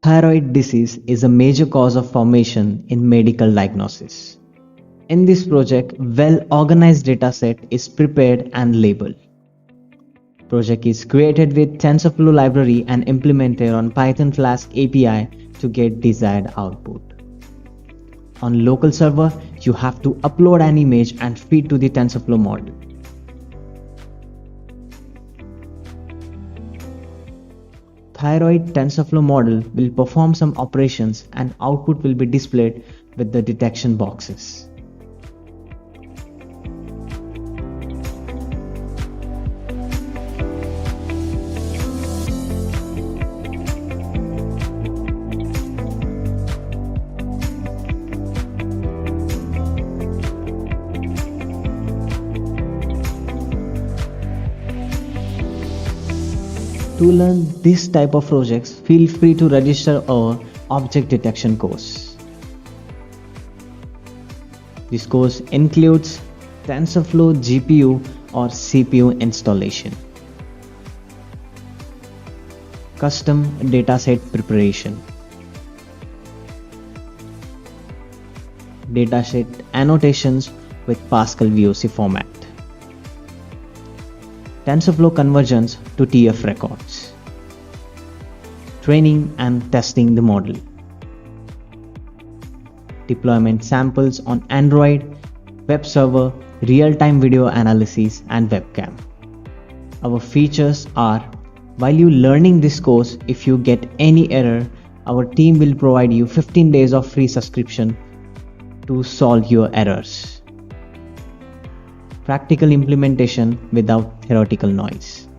Thyroid disease is a major cause of formation in medical diagnosis. In this project, well-organized dataset is prepared and labeled. Project is created with TensorFlow library and implemented on Python Flask API to get desired output. On local server, you have to upload an image and feed to the TensorFlow model. Thyroid TensorFlow model will perform some operations and output will be displayed with the detection boxes. To learn this type of projects, feel free to register our object detection course. This course includes TensorFlow GPU or CPU installation, custom dataset preparation, dataset annotations with Pascal VOC format, TensorFlow conversions to TF records, training and testing the model, deployment samples on Android, web server, real-time video analysis and webcam. Our features are, while you learning this course, if you get any error, our team will provide you 15 days of free subscription to solve your errors. Practical implementation without theoretical noise.